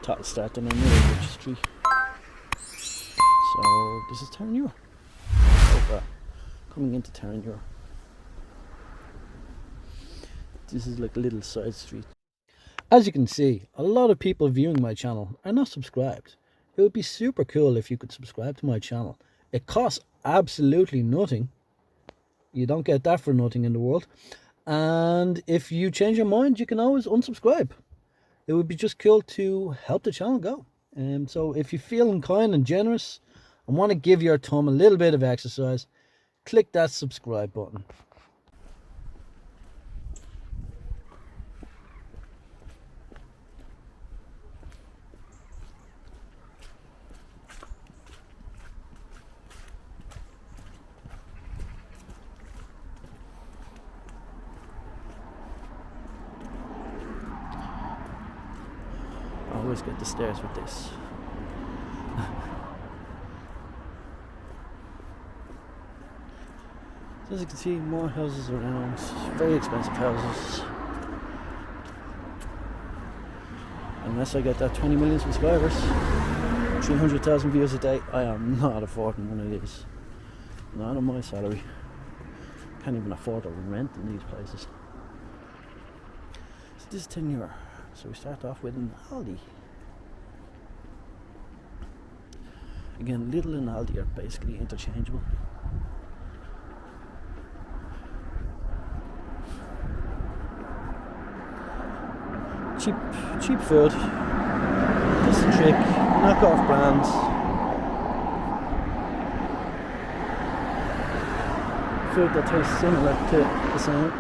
Total start on another registry. So this is Terenure. Coming into Terenure. This is like a little side street. As you can see, a lot of people viewing my channel are not subscribed. It would be super cool if you could subscribe to my channel. It costs absolutely nothing. You don't get that for nothing in the world. And if you change your mind, you can always unsubscribe. It would be just cool to help the channel go. So if you're feeling kind and generous and want to give your thumb a little bit of exercise, click that subscribe button. I always get the stairs with this. As you can see, more houses around, very expensive houses. Unless I get that 20 million subscribers, 300,000 views a day, I am not affording one of these. Not on my salary. Can't even afford to rent in these places. So this is Terenure. So we start off with an Aldi. Again, Lidl and Aldi are basically interchangeable. Cheap food. That's the trick. Knockoff brands. Food that tastes similar to the same.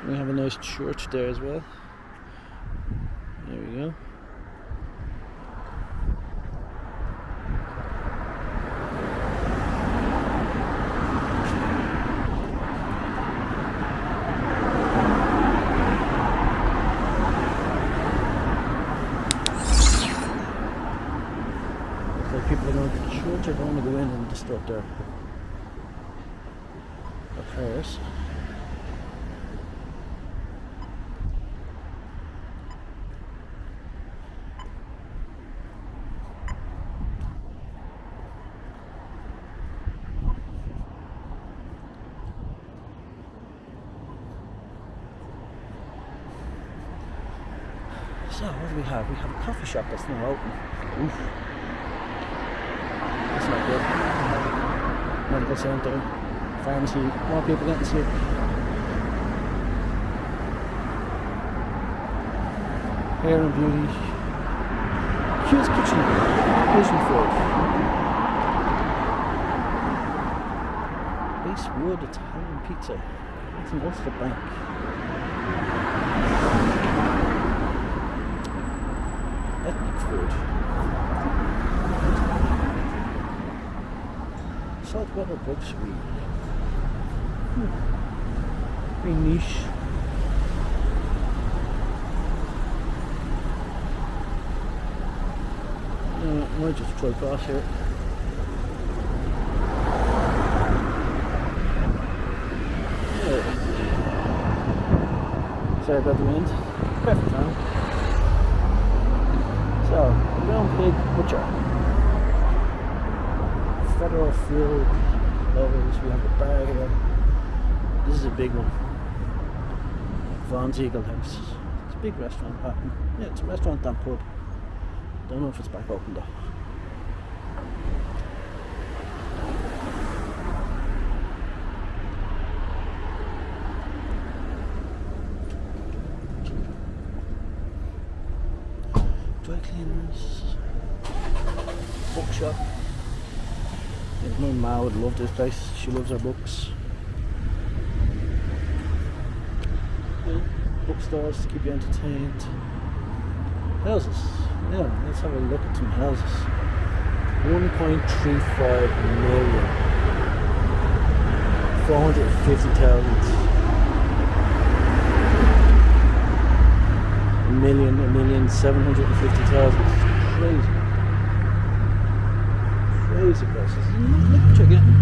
We have a nice church there as well. There we go. People are going to the church, are going to go in and disturb their prayers. So what do we have? We have a coffee shop that's now open. Oof. That's not good. Medical centre, pharmacy, more people getting sick. Hair and beauty. Q's Kitchen, Asian food. Basewood Italian pizza. That's an Ulster Bank. Ethnic food. Saltwater grocery. Very niche. I might just try across here. Sorry about the wind. Perfect time. So, Brown Pig Butcher. Federal Fuel Lovers. We have a bar here. This is a big one. Vaughn's Eagle House. It's a big restaurant. Yeah, it's a restaurant and pub. Don't know if it's back open though. Dry cleaners. Bookshop. Yeah, my ma would love this place. She loves her books. Yeah, bookstores to keep you entertained. Houses. Yeah, let's have a look at some houses. 1.35 million. 450,000. A million, 750,000. Crazy. Crazy prices. Look what you're getting.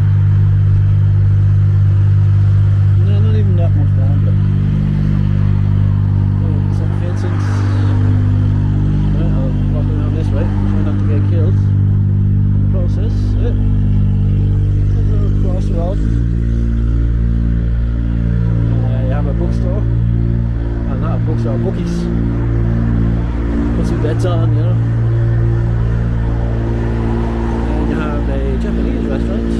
No, not even that much land, but St. Vincent's. bets on, you know. And you have a Japanese restaurant.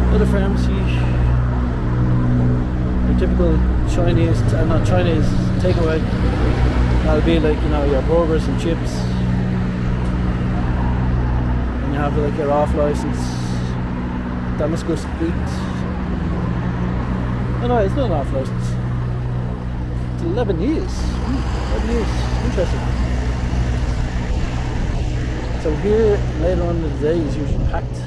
Another pharmacy. Your typical Chinese, not Chinese takeaway. That'll be like, you know, your burgers and chips. And you have like your off license Damascus beet. Oh no, it's not an off license. It's Lebanese. Lebanese. Interesting. So here later on in the day is usually packed.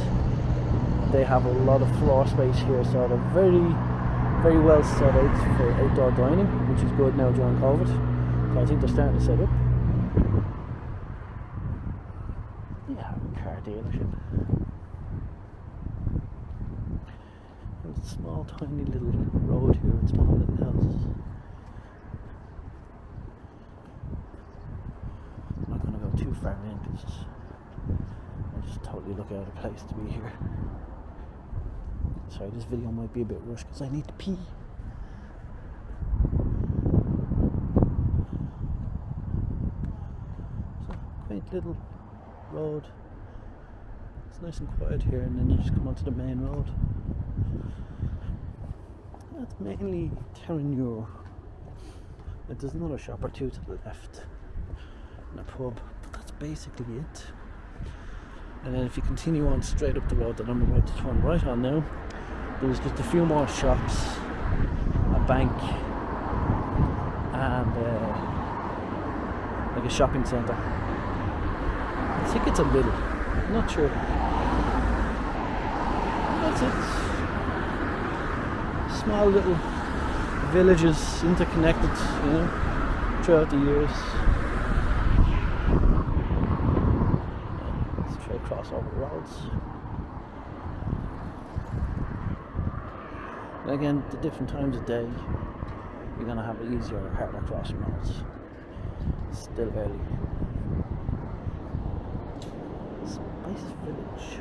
They have a lot of floor space here, so they're very well set out for outdoor dining, which is good now during COVID. So I think they're starting to set up. Yeah, car dealership. And a small tiny little road here with small little houses. I'm not going to go too far in because I just totally look out of place to be here. Sorry, this video might be a bit rushed because I need to pee. So, quaint little road. It's nice and quiet here, and then you just come onto the main road. That's mainly Terenure. There's another shop or two to the left, and a pub, but that's basically it. And then if you continue on straight up the road that I'm about to turn right on now, there's just a few more shops, a bank, and like a shopping centre. I think it's a little, I'm not sure. That's it. Small little villages, interconnected, you know, throughout the years. Let's try to cross over the roads. And again, the different times of day, you're going to have it easier or harder crossing roads. It's still early. Spice Village.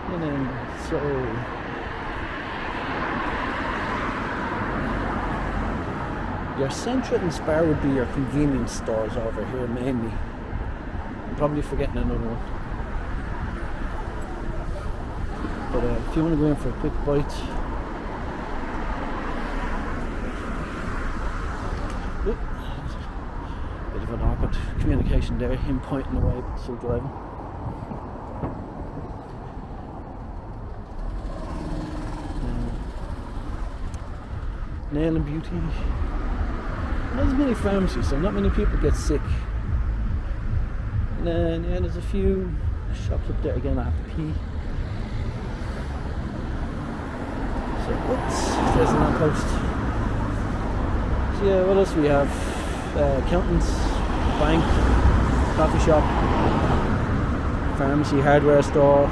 And then, so your Centra and Spar would be your convenience stores over here mainly. I'm probably forgetting another one. But if you want to go in for a quick bite, bit of an awkward communication there, him pointing away but still driving. Nail and Beauty. Not as many pharmacies, so not many people get sick. And then yeah, there's a few shops up there again. I have to pee. So oops, there's an outpost. So yeah, what else we have? Accountants, bank, coffee shop, pharmacy, hardware store,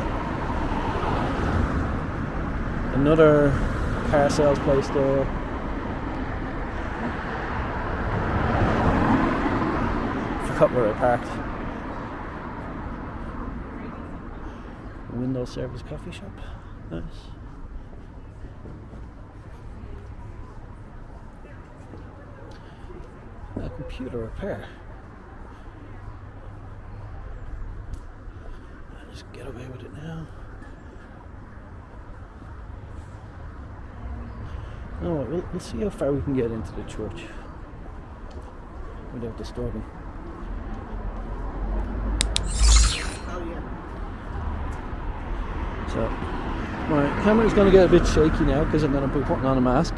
another car sales place there. Forgot where I parked. Windows service coffee shop. Nice. A computer repair. I'll just get away with it now. Oh, we'll see how far we can get into the church without disturbing. So, my camera's going to get a bit shaky now because I'm going to be putting on a mask.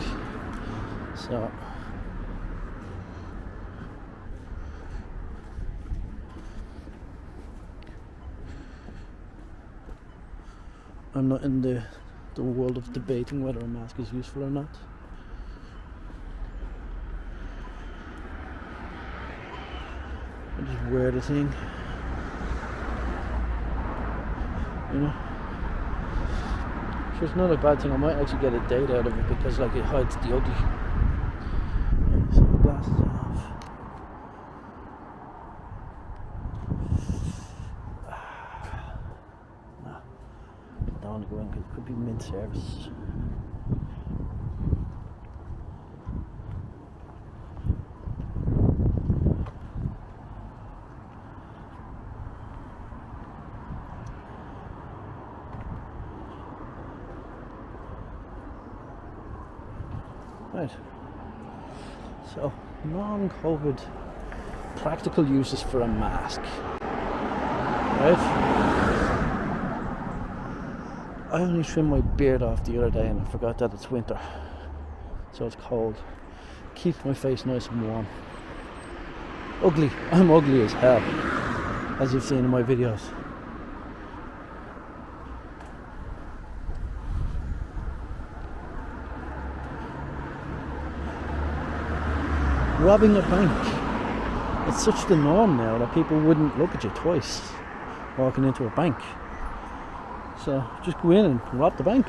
So, I'm not in the world of debating whether a mask is useful or not. I just wear the thing, you know. So it's not a bad thing. I might actually get a date out of it because like it hides the ugly. Yeah, so glasses off. No, I don't want to go in because it could be mid-service. Right, so non-COVID practical uses for a mask. Right, I only trimmed my beard off the other day and I forgot that it's winter, so it's cold. Keeps my face nice and warm. Ugly, I'm ugly as hell, as you've seen in my videos. Robbing a bank. It's such the norm now that people wouldn't look at you twice walking into a bank. So just go in and rob the bank.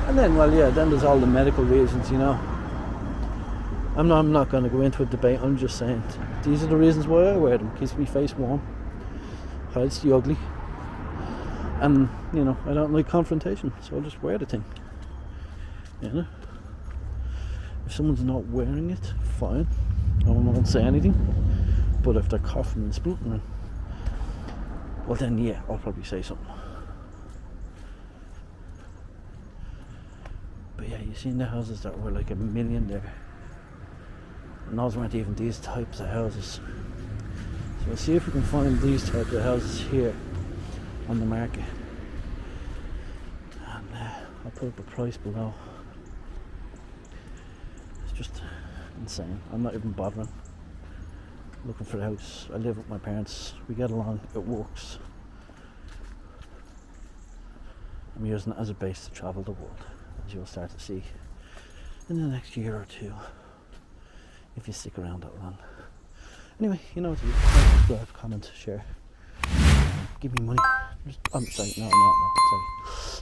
And then, well, yeah, then there's all the medical reasons, you know. I'm not going to go into a debate. I'm just saying these are the reasons why I wear them. Keeps me face warm, hides the ugly, and you know I don't like confrontation, so I'll just wear the thing. You know, if someone's not wearing it, fine, I won't say anything. But if they're coughing and spluttering, well then yeah, I'll probably say something. But yeah, you seen the houses that were like $1 million there, and those weren't even these types of houses. So we'll see if we can find these types of houses here on the market, and I'll put up a price below. It's just insane. I'm not even bothering looking for a house. I live with my parents, we get along, it works. I'm using it as a base to travel the world, as you'll start to see in the next year or two, if you stick around that long. Anyway, you know what to do. Subscribe, comment, share. Give me money. I'm sorry, no, sorry.